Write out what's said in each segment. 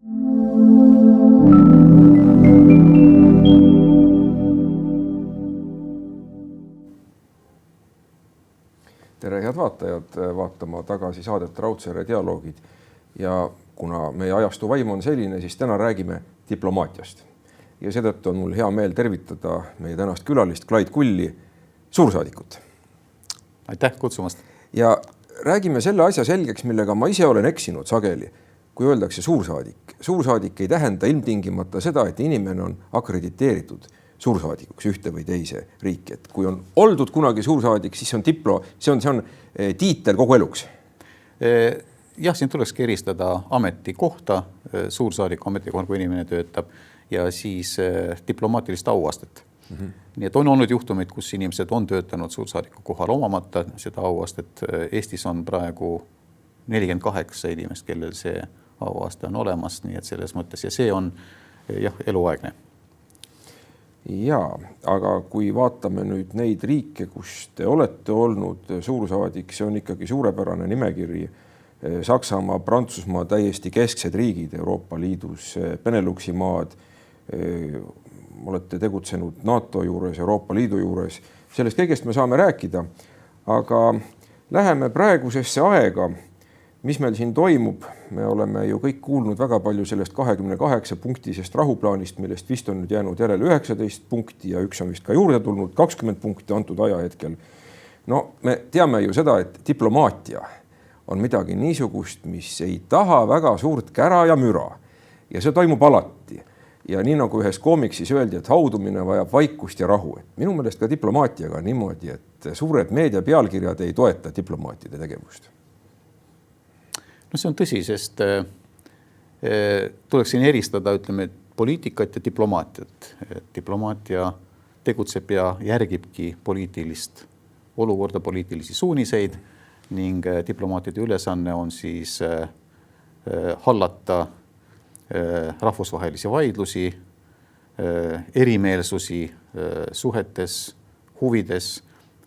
Tere, head vaatajad, vaatama tagasi saadet Raudsaare dialoogid. Ja kuna meie ajastu vaim on selline, siis täna räägime diplomaatiast. Ja seetõttu on mul hea meel tervitada meie tänast külalist Clyde Kulli, suursaadikut. Aitäh kutsumast. Ja räägime selle asja selgeks, millega ma ise olen eksinud sageli. Kui öeldakse suursaadik. Suursaadik ei tähenda ilmtingimata seda, et inimene on akrediteeritud suursaadikuks ühte või teise riiki. Et kui on oldud kunagi suursaadik, siis on see on tiitel kogu eluks. Jah, siin tulekski eristada ametikohta, suursaadiku ametikohta, kui inimene töötab, ja siis diplomaatilist auastet. Nii et on olnud juhtumid, kus inimesed on töötanud suursaadiku kohal omamata seda auastet. Eestis on praegu 48 inimest, kellel see auaste on olemas, nii et selles mõttes, ja see on eluaegne. Jaa, aga kui vaatame nüüd neid riike, kus te olete olnud suursaadik, see on ikkagi suurepärane nimekiri. Saksamaa, Prantsusmaa, täiesti kesksed riigid Euroopa Liidus, Beneluxi maad, olete tegutsenud NATO juures, Euroopa Liidu juures. Sellest kõigest me saame rääkida, aga läheme praegusesse aega. Mis meil siin toimub? Me oleme ju kõik kuulnud väga palju sellest 28 punktisest rahuplaanist, millest vist on nüüd jäänud järele 19 punkti ja üks on vist ka juurde tulnud 20 punkti antud ajahetkel. No me teame ju seda, et diplomaatia on midagi niisugust, mis ei taha väga suurt kära ja müra. Ja see toimub alati. Ja nii nagu ühes koomiksis öeldi, et haudumine vajab vaikust ja rahu. Et minu meelest ka diplomaatiaga on niimoodi, et suured meedia pealkirjad ei toeta diplomaatide tegevust. No see on tõsi, sest tuleks siin eristada, ütleme, poliitikat ja diplomaatiat. Diplomaatia tegutseb ja järgibki poliitilist olukorda, poliitilisi suuniseid ning diplomaatide ülesanne on siis hallata rahvusvahelisi vaidlusi, erimeelsusi suhetes, huvides,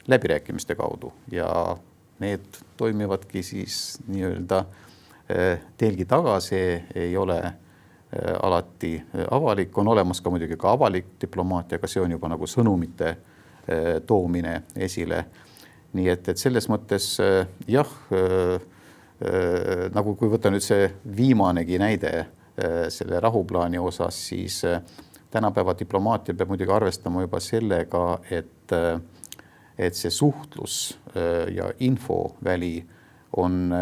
läbirääkimiste kaudu ja need toimivadki siis nii-öelda telgi taga, see ei ole alati avalik, on olemas ka muidugi ka avalik diplomaatia, aga see on juba nagu sõnumite toomine esile. Nii et selles mõttes jah, nagu kui võtta nüüd see viimanegi näide selle rahuplaani osas, siis tänapäeva diplomaatia peab muidugi arvestama juba sellega, et see suhtlus ja infoväli on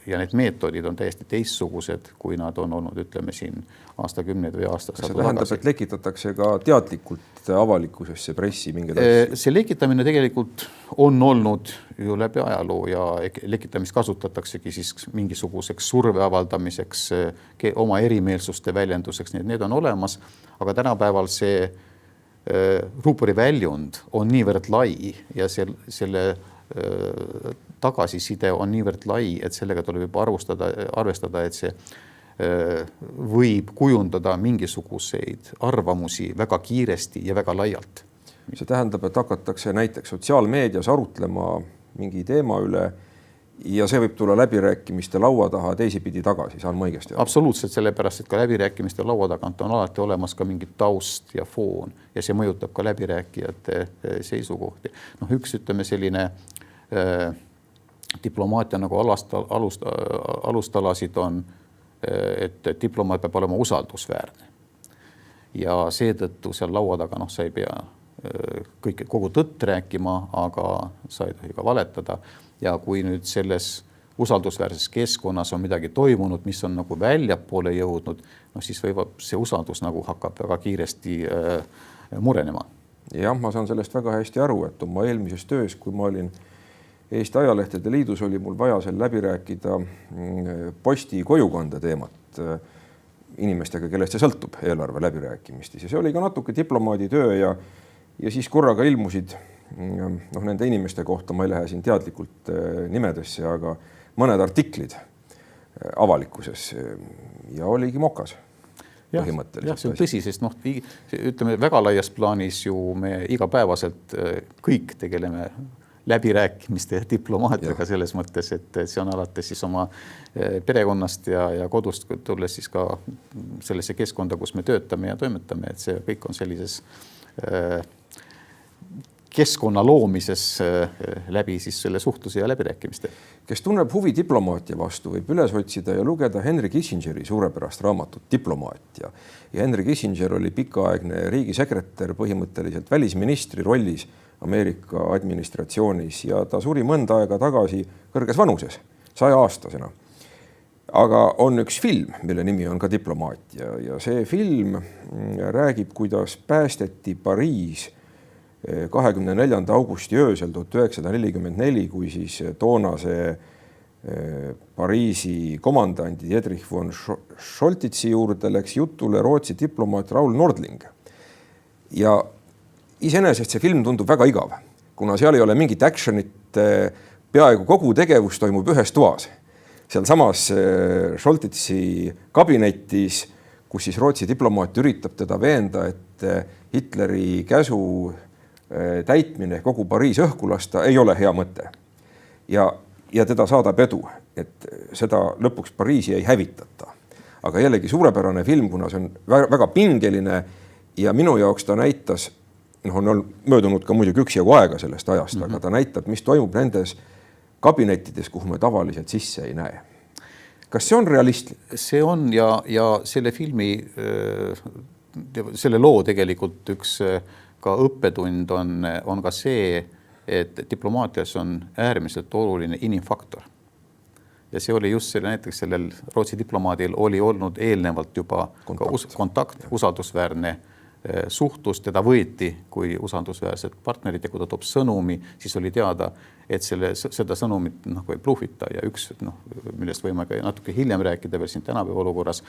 ja need meetodid on täiesti teistsugused, kui nad on olnud, ütleme siin aastakümneid või aastasadu tagasi. See tähendab, et lekitatakse ka teadlikult avalikkusesse pressi mingid asju? See lekitamine tegelikult on olnud ju läbi ajaloo ja lekitamist kasutataksegi siis mingisuguseks surve avaldamiseks, oma erimeelsuste väljenduseks, need on olemas, aga tänapäeval see ruupori väljund on niivõrd lai ja selle tagasiside on niivõrd lai, et sellega tuleb juba arvestada, et see võib kujundada mingisuguseid arvamusi väga kiiresti ja väga laialt. See tähendab, et hakatakse näiteks sotsiaalmeedias arutlema mingi teema üle ja see võib tulla läbirääkimiste laua taha teisipidi tagasi, saan ma õigesti? Absoluutselt, sellepärast, et ka läbirääkimiste laua tagant on alati olemas ka mingi taust ja foon ja see mõjutab ka läbirääkijate seisukohti. Üks, ütleme, selline diplomaatia nagu alustalasid on, et diplomaat peab olema usaldusväärne. Ja seetõttu seal laua taga sa ei pea kogu tõtt rääkima, aga sa ei tohi ka valetada. Ja kui nüüd selles usaldusväärses keskkonnas on midagi toimunud, mis on nagu väljapoole jõudnud, siis võib see usaldus nagu hakkab väga kiiresti murenema. Jah, ma saan sellest väga hästi aru, et oma eelmises töös, kui ma olin Eesti Ajalehtede Liidus, oli mul vaja seal läbi rääkida posti kojukande teemat inimestega, kellest see sõltub eelarve läbirääkimistes. Ja see oli ka natuke diplomaadi töö ja siis korraga ilmusid nende inimeste kohta, ma ei lähe siin teadlikult nimedesse, aga mõned artiklid avalikkuses ja oligi mokas. Jah, see on tõsi, sest ütleme väga laias plaanis ju me igapäevaselt kõik tegeleme läbirääkimiste ja diplomaatiaga selles mõttes, et see on alates siis oma perekonnast ja kodust tulles siis ka sellesse keskkonda, kus me töötame ja toimetame, et see kõik on sellises keskkonna loomises läbi siis selle suhtluse ja läbirääkimiste. Kes tunneb huvi diplomaatia vastu, võib üles otsida ja lugeda Henry Kissingeri suurepärast raamatut Diplomaatia. Ja Henry Kissinger oli pikaaegne riigisekretär põhimõtteliselt välisministri rollis Ameerika administratsioonis ja ta suri mõnda aega tagasi kõrges vanuses, 100-aastasena. Aga on üks film, mille nimi on ka Diplomaatia ja see film räägib, kuidas päästeti Pariis 24. augusti öösel 1944, kui siis toonase Pariisi komandandi Dietrich von Scholtitsi juurde läks jutule Rootsi diplomaat Raul Nordling. Ja iseenesest see film tundub väga igav, kuna seal ei ole mingit actionit, peaaegu kogu tegevus toimub ühes toas. Seal samas Scholtitsi kabinetis, kus siis Rootsi diplomaat üritab teda veenda, et Hitleri käsu täitmine kogu Pariis õhku lasta ei ole hea mõte. Ja teda saadab edu, et seda lõpuks Pariisi ei hävitata. Aga jällegi suurepärane film, kuna see on väga pingeline ja minu jaoks ta näitas, on möödunud ka muidugi üksjagu aega sellest ajast, aga ta näitab, mis toimub nendes kabinettides, kuhu me tavaliselt sisse ei näe. Kas see on realistlik? See on ja selle filmi, selle loo tegelikult üks ka õppetund on ka see, et diplomaatias on äärmiselt oluline inimfaktor. Ja see oli just näiteks sellel Rootsi diplomaadil oli olnud eelnevalt juba kontakt, usaldusväärne suhtlus, teda võeti kui usaldusväärset partnerit ja kui ta toob sõnumi, siis oli teada, et seda sõnumit ei bluffita ja üks, millest võime ka natuke hiljem rääkida veel siin tänapäeva olukorras,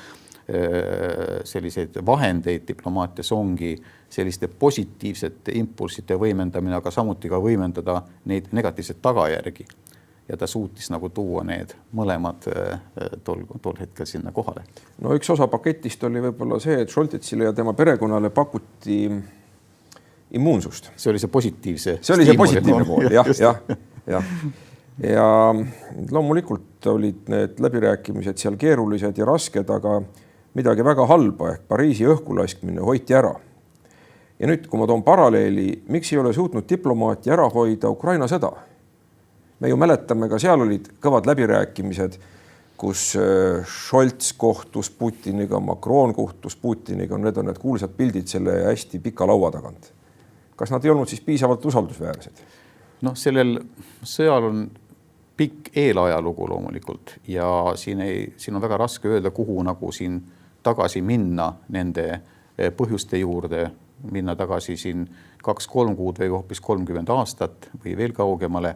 selliseid vahendeid diplomaatias ongi selliste positiivsete impulsite võimendamine, aga samuti ka võimendada neid negatiivseid tagajärgi. Ja ta suutis tuua need mõlemad tol hetkel sinna kohale. No üks osa paketist oli võib-olla see, et Scholtitsile ja tema perekonnale pakuti immuunsust. See oli see positiivse. See oli see positiivne pool, jah. Ja loomulikult olid need läbirääkimised seal keerulised ja rasked, aga midagi väga halba ehk Pariisi õhkulaskmine hoiti ära. Ja nüüd, kui ma toon paralleeli, miks ei ole suutnud diplomaati ära hoida Ukraina sõda? Me ju mäletame, ka seal olid kõvad läbirääkimised, kus Scholz kohtus Putiniga, Macron kohtus Putiniga, need on need kuulsad pildid selle hästi pika laua tagant. Kas nad ei olnud siis piisavalt usaldusväärsed? Sellel sõjal on pikk eelajalugu loomulikult ja siin on väga raske öelda, kuhu siin tagasi minna nende põhjuste juurde, minna tagasi siin 2-3 kuud või hoopis 30 aastat või veel kaugemale.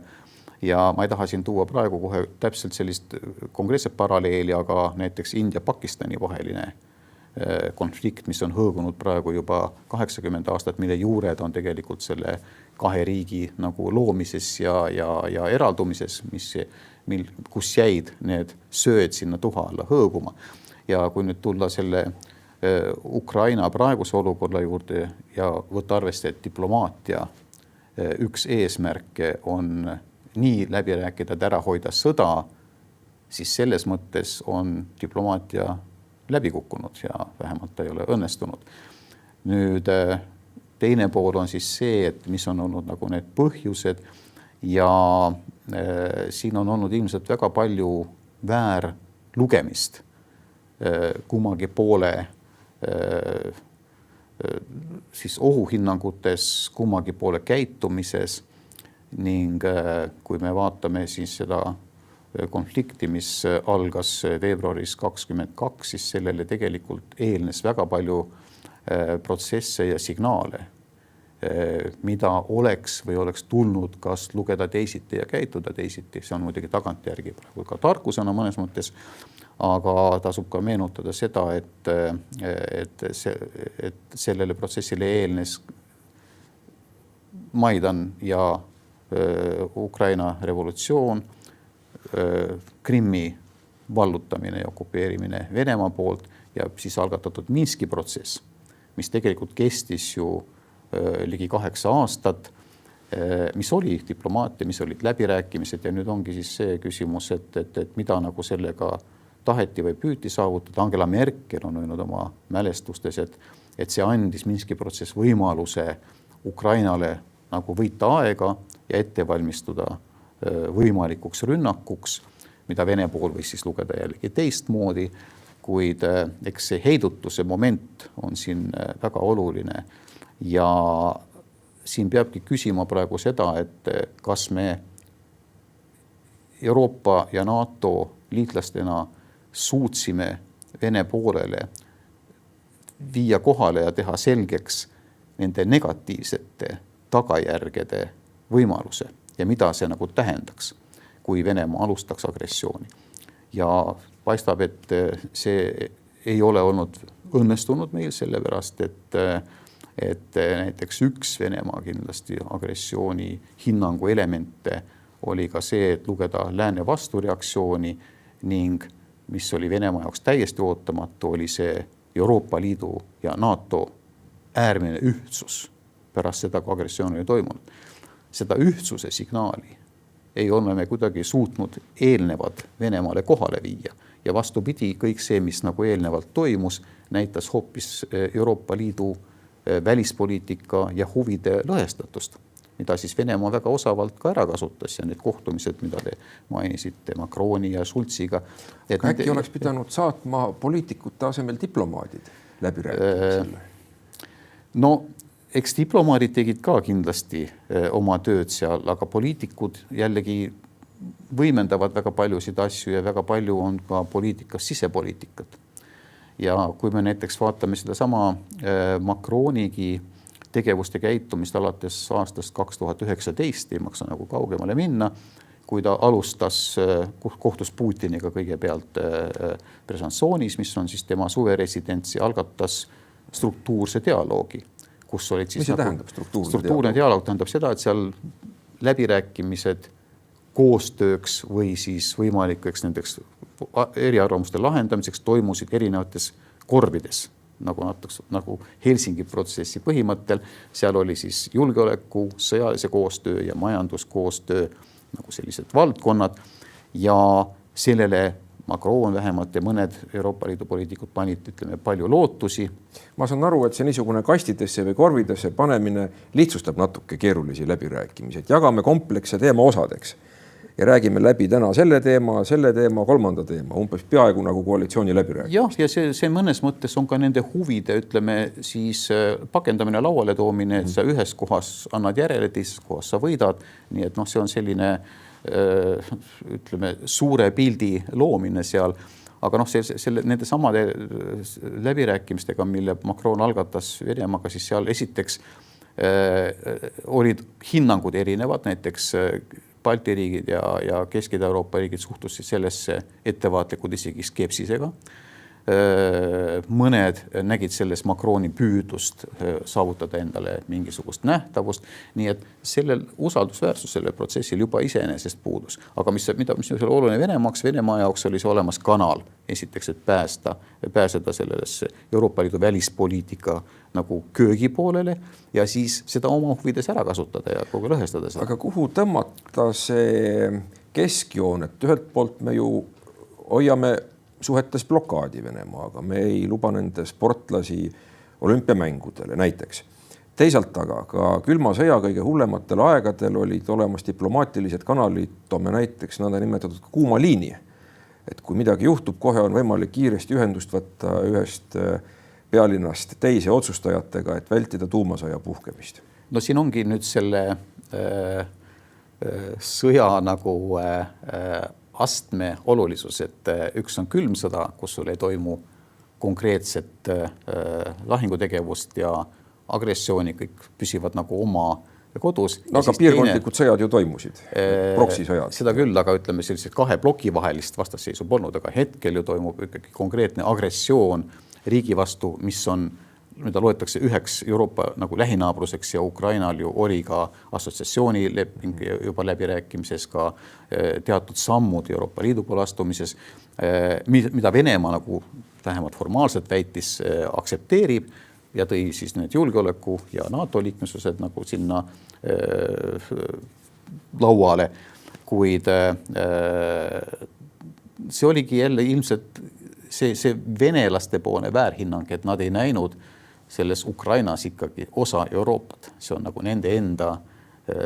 Ja ma ei taha siin tuua praegu kohe täpselt sellist konkreetset paralleeli, aga näiteks India-Pakistani vaheline konflikt, mis on hõõgunud praegu juba 80 aastat, mille juured on tegelikult selle kahe riigi loomises ja eraldumises, kus jäid need sööd sinna tuha alla hõõguma. Ja kui nüüd tulla selle Ukraina praeguse olukorra juurde ja võtta arvesse, et diplomaatia üks eesmärke on nii läbi rääkida, et ära hoida sõda, siis selles mõttes on diplomaatia läbi kukkunud ja vähemalt ta ei ole õnnestunud. Nüüd teine pool on siis see, et mis on olnud need põhjused ja siin on olnud ilmselt väga palju väärlugemist kummagi poole siis ohuhinnangutes, kummagi poole käitumises. Ning kui me vaatame siis seda konflikti, mis algas veebruaris 22, siis sellele tegelikult eelnes väga palju protsesse ja signaale, mida oleks tulnud kas lugeda teisiti ja käituda teisiti. See on muidugi tagantjärgi praegu ka tarkusena mõnes mõttes, aga tasub ka meenutada seda, et sellele protsessile eelnes Maidan ja Ukraina revolutsioon, Krimmi vallutamine ja okupeerimine Venemaa poolt ja siis algatatud Minski protsess, mis tegelikult kestis ju ligi 8 aastat mis oli diplomaatia, mis olid läbirääkimised ja nüüd ongi siis see küsimus, et mida nagu sellega taheti või püüti saavutada. Angela Merkel on öelnud oma mälestustes, et see andis Minski protsess võimaluse Ukrainale nagu võita aega ja ette valmistuda võimalikuks rünnakuks, mida Vene pool võis siis lugeda jällegi teistmoodi, kuid eks see heidutuse moment on siin väga oluline ja siin peabki küsima praegu seda, et kas me Euroopa ja NATO liitlastena suutsime Vene poolele viia kohale ja teha selgeks nende negatiivsete tagajärgede võimaluse ja mida see nagu tähendaks, kui Venemaa alustaks agressiooni. Ja paistab, et see ei ole olnud õnnestunud meil sellepärast, et näiteks üks Venemaa kindlasti agressiooni hinnangu elemente oli ka see, et lugeda lääne vastureaktsiooni ning mis oli Venemaa jaoks täiesti ootamatu, oli see Euroopa Liidu ja NATO äärmine ühtsus pärast seda, kui agressioon oli toimunud. Seda ühtsuse signaali ei ole me kuidagi suutnud eelnevad Venemaale kohale viia ja vastupidi, kõik see, mis nagu eelnevalt toimus, näitas hoopis Euroopa Liidu välispoliitika ja huvide lõhestatust, mida siis Venemaa väga osavalt ka ära kasutas ja need kohtumised, mida te mainisite Macroni ja Schulziga. Äkki oleks pidanud saatma poliitikute asemel diplomaadid läbirääkimisele? No, eks diplomaadid tegid ka kindlasti oma tööd seal, aga poliitikud jällegi võimendavad väga paljusid asju ja väga palju on ka poliitikas sisepoliitikat. Ja kui me näiteks vaatame seda sama Macronigi tegevuste käitumist alates aastast 2019, ei maksa nagu kaugemale minna, kui ta alustas, kohtus Putiniga kõigepealt Besancoonis, mis on siis tema suveresidents ja algatas struktuurse dialoogi, kus olid siis... Mis see tähendab struktuurne dialoog? Tähendab seda, et seal läbirääkimised koostööks või siis võimalikeks nendeks eriarvamuste lahendamiseks toimusid erinevates korvides, nagu Helsingi protsessi põhimõttel. Seal oli siis julgeoleku, sõjalise koostöö ja majanduskoostöö nagu sellised valdkonnad ja sellele Macron vähemalt ja mõned Euroopa Liidu poliitikud panid, ütleme, palju lootusi. Ma saan aru, et see niisugune kastidesse või korvidesse panemine lihtsustab natuke keerulisi läbirääkimisi, et jagame kompleksse teema osadeks ja räägime läbi täna selle teema, kolmanda teema, umbes peaaegu nagu koalitsiooni läbirääkimist. Ja see mõnes mõttes on ka nende huvide, ütleme, siis pakendamine, lauale toomine, et sa ühes kohas annad järele, teises kohas sa võidad. Nii et see on selline, ütleme, suure pildi loomine seal. Aga nende samade läbirääkimistega, mille Macron algatas Venemaaga, siis seal esiteks olid hinnangud erinevad, näiteks Balti riigid ja Kesk-Ida-Euroopa riigid suhtusid sellesse ettevaatlikud isegi skepsisega. Mõned nägid selles Macroni püüdlust saavutada endale mingisugust nähtavust, nii et sellel usaldusväärsus sellel protsessil juba iseenesest puudus. Aga mis oli oluline Venemaa jaoks oli see olemas kanal, esiteks, et pääseda sellesse Euroopa Liidu välispoliitika nagu köögi poolele ja siis seda oma huvides ära kasutada ja kogu lõhestada seda. Aga kuhu tõmmata see keskjoon, et ühelt poolt me ju hoiame suhetes blokaadi Venemaaga, me ei luba nende sportlasi olümpiamängudele näiteks. Teisalt aga ka külma sõja kõige hullematel aegadel olid olemas diplomaatilised kanalid, toome näiteks nõnda nimetatud kuuma liini. Et kui midagi juhtub, kohe on võimalik kiiresti ühendust võtta ühest pealinnast teise otsustajatega, et vältida tuumasõja puhkemist. No siin ongi nüüd selle sõja nagu astme olulisus, et üks on külm sõda, kus sul ei toimu konkreetset lahingutegevust ja agressiooni, kõik püsivad nagu oma kodus. No, aga piirkondlikud sõjad ju toimusid, proksisõjad. Seda küll, aga ütleme sellised kahe ploki vahelist vastasseisu polnud, aga hetkel ju toimub ikkagi konkreetne agressioon riigi vastu, mis on, mida loetakse üheks Euroopa nagu lähinaabruseks ja Ukrainal ju oli ka assotsiatsioonileping juba läbirääkimises, ka teatud sammud Euroopa Liidu poole astumises, mida Venemaa nagu vähemalt formaalselt väitis, aktsepteerib ja tõi siis need julgeoleku ja NATO liikmesused nagu sinna lauale, kuid see oligi jälle ilmselt see venelaste poole väärhinnang, et nad ei näinud selles Ukrainas ikkagi osa Euroopat. See on nagu nende enda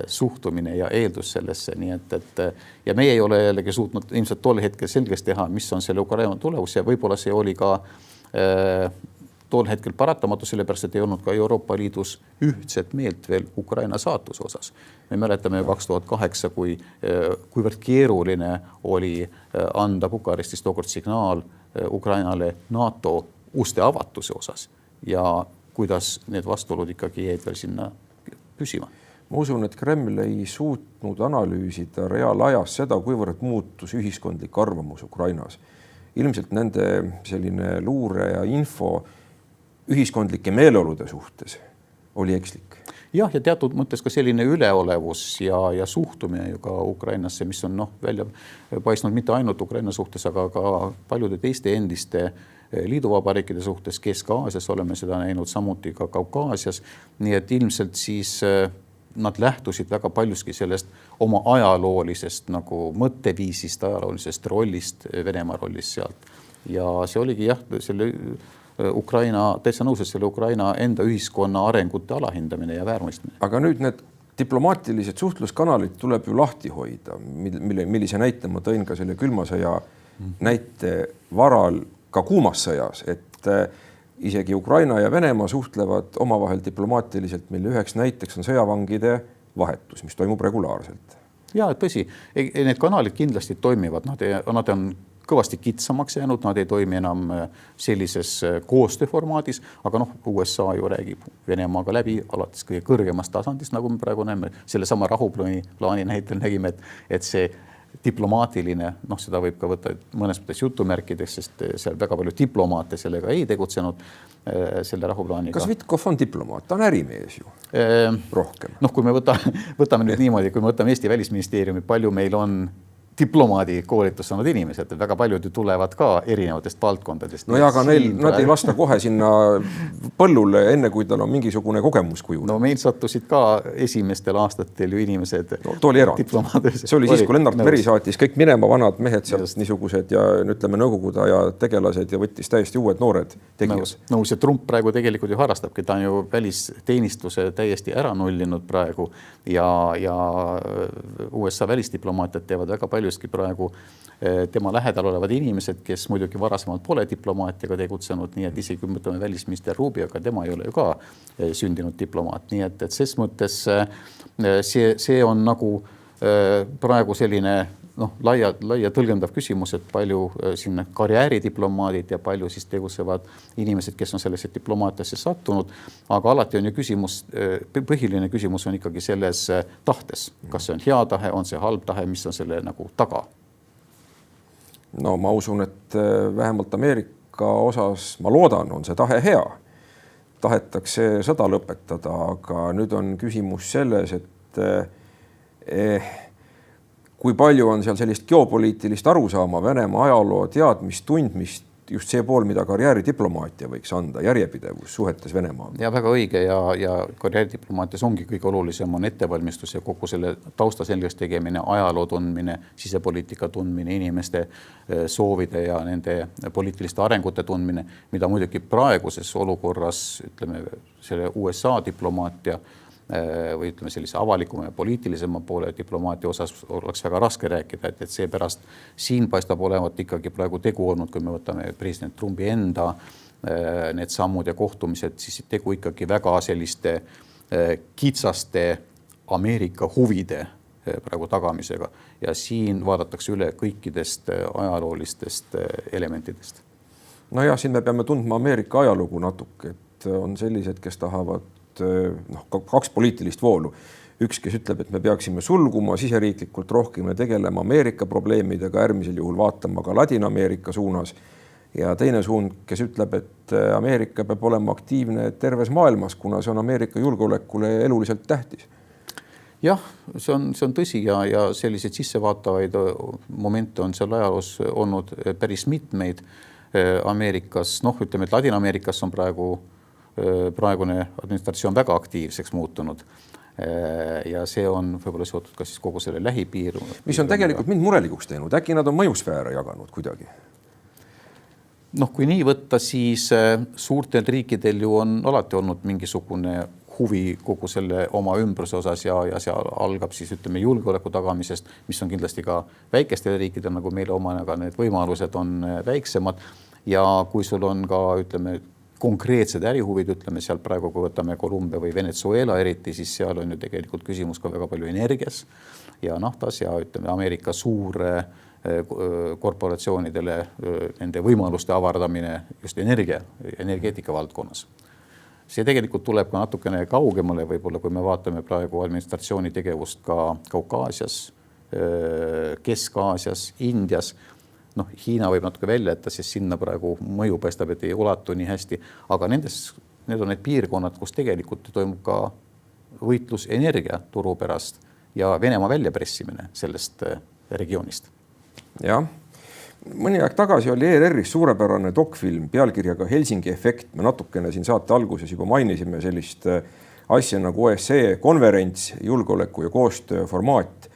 suhtumine ja eeldus sellesse, nii et ja meie ei ole jällegi suutnud ilmselt tol hetkel selgeks teha, mis on selle Ukraina tulemus ja võib-olla see oli ka tol hetkel paratamatu, sellepärast, et ei olnud ka Euroopa Liidus ühtset meelt veel Ukraina saatuse osas. Me mäletame 2008, kuivõrd keeruline oli anda Bukarestis tookord signaal Ukrainale NATO uste avatuse osas ja kuidas need vastuolud ikkagi jäid veel sinna püsima. Ma usun, et Kreml ei suutnud analüüsida reaalajas seda, kuivõrd muutus ühiskondlik arvamus Ukrainas. Ilmselt nende selline luure ja info ühiskondlike meeleolude suhtes oli ekslik. Jah, ja teatud mõttes ka selline üleolevus ja suhtumine ju ka Ukrainasse, mis on välja paistnud mitte ainult Ukraina suhtes, aga ka paljude teiste endiste liiduvabariikide suhtes, Kesk-Aasias oleme seda näinud, samuti ka Kaukaasias. Nii et ilmselt siis nad lähtusid väga paljuski sellest oma ajaloolisest nagu mõtteviisist, ajaloolisest rollist, Venemaa rollist sealt. Ja see oligi selle Ukraina, täitsa nõus, et selle Ukraina enda ühiskonna arengute alahindamine ja väärmõistmine. Aga nüüd need diplomaatilised suhtluskanalid tuleb ju lahti hoida, millise näite ma tõin ka selle külma sõja näite varal ka kuumas sõjas, et isegi Ukraina ja Venemaa suhtlevad omavahel diplomaatiliselt, mille üheks näiteks on sõjavangide vahetus, mis toimub regulaarselt. Ja, tõsi, need kanalid kindlasti toimivad, nad on kõvasti kitsamaks jäänud, nad ei toimi enam sellises koostööformaadis, aga USA ju räägib Venemaaga läbi alates kõige kõrgemast tasandist, nagu me praegu näeme, selle sama rahuplaani näitel nägime, et see diplomaatiline, seda võib ka võtta mõnes mõttes jutumärkides, sest seal väga palju diplomaate sellega ei tegutsenud selle rahuplaaniga. Kas Vitkov on diplomaat? Ta on ärimees ju rohkem. Kui me võtame nüüd niimoodi, kui me võtame Eesti Välisministeeriumi, palju meil on diplomaadi koolitus saanud inimesed, väga paljud ju tulevad ka erinevatest valdkondadest. No ja aga nad ei lasta kohe sinna põllule, enne kui tal on mingisugune kogemus kujunenud. No meil sattusid ka esimestel aastatel ju inimesed. Too oli erand. See oli siis, kui Lennart Meri saatis kõik minema vanad mehed sealt niisugused ja ütleme nõukogude ja tegelased ja võttis täiesti uued noored tegijad. See Trump praegu tegelikult ju harrastabki, ta on ju välisteenistuse täiesti ära nullinud praegu ja USA välisdiplomaatiad teevad väga palju praegu tema lähedal olevad inimesed, kes muidugi varasemalt pole diplomaatiaga tegutsenud, nii et isegi mõtleme välisminister Rubio, aga tema ei ole ju ka sündinud diplomaat. Nii et ses mõttes see on nagu praegu selline laia tõlgendav küsimus, et palju siin karjääridiplomaadid ja palju siis tegutsevad inimesed, kes on sellesse diplomaatiasse sattunud, aga alati on ju küsimus, põhiline küsimus on ikkagi selles tahtes. Kas see on hea tahe, on see halb tahe, mis on selle nagu taga? No ma usun, et vähemalt Ameerika osas, ma loodan, on see tahe hea. Tahetakse sõda lõpetada, aga nüüd on küsimus selles, et kui palju on seal sellist geopoliitilist arusaama, Venemaa ajaloo teadmist, tundmist, just see pool, mida karjääridiplomaatia võiks anda, järjepidevus suhetes Venemaa. Ja väga õige ja karjääridiplomaatias ongi kõige olulisem on ettevalmistus ja kogu selle tausta selgeks tegemine, ajaloo tundmine, sisepoliitika tundmine, inimeste soovide ja nende poliitiliste arengute tundmine, mida muidugi praeguses olukorras, ütleme, selle USA diplomaatia või ütleme sellise avalikuma ja poliitilisema poole diplomaatia osas oleks väga raske rääkida, et seepärast siin paistab olevat ikkagi praegu tegu olnud, kui me võtame president Trumpi enda need sammud ja kohtumised, siis tegu ikkagi väga selliste kitsaste Ameerika huvide praegu tagamisega ja siin vaadatakse üle kõikidest ajaloolistest elementidest. No ja siin me peame tundma Ameerika ajalugu natuke, et on sellised, kes tahavad kaks poliitilist voolu. Üks, kes ütleb, et me peaksime sulguma siseriiklikult rohkem ja tegelema Ameerika probleemidega, äärmisel juhul vaatama ka Ladina-Ameerika suunas. Ja teine suund, kes ütleb, et Ameerika peab olema aktiivne terves maailmas, kuna see on Ameerika julgeolekule eluliselt tähtis. Jah, see on tõsi ja selliseid sissevaatavaid momente on seal ajaloos olnud päris mitmeid Ameerikas. Ütleme, et Ladina-Ameerikas on praegu praegune administratsioon väga aktiivseks muutunud. Ja see on võib-olla seotud ka siis kogu selle lähipiiru. Mis on tegelikult mind murelikuks teinud, äkki nad on mõjusfääre jaganud kuidagi? Kui nii võtta, siis suurtel riikidel ju on alati olnud mingisugune huvi kogu selle oma ümbruse osas ja see algab siis ütleme julgeoleku tagamisest, mis on kindlasti ka väikestel riikidel nagu meile omane, aga need võimalused on väiksemad. Ja kui sul on ka ütleme konkreetsed ärihuvid, ütleme seal praegu, kui võtame Kolumbia või Venezuela eriti, siis seal on ju tegelikult küsimus ka väga palju energias ja naftas ja ütleme Ameerika suure korporatsioonidele nende võimaluste avardamine just energeetika valdkonnas. See tegelikult tuleb ka natukene kaugemale võib-olla, kui me vaatame praegu administratsiooni tegevust ka Kaukaasias, Kesk-Aasias, Indias. Hiina võib natuke välja, et siis sinna praegu mõju paistab, et ei ulatu nii hästi, aga need on need piirkonnad, kus tegelikult toimub ka võitlus energiaturu pärast ja Venemaa väljapressimine sellest regioonist. Jah, mõni aeg tagasi oli ERR-is suurepärane dokfilm pealkirjaga Helsingi efekt. Me natukene siin saate alguses juba mainisime sellist asja nagu OSCE konverents, julgeoleku ja koostöö formaat,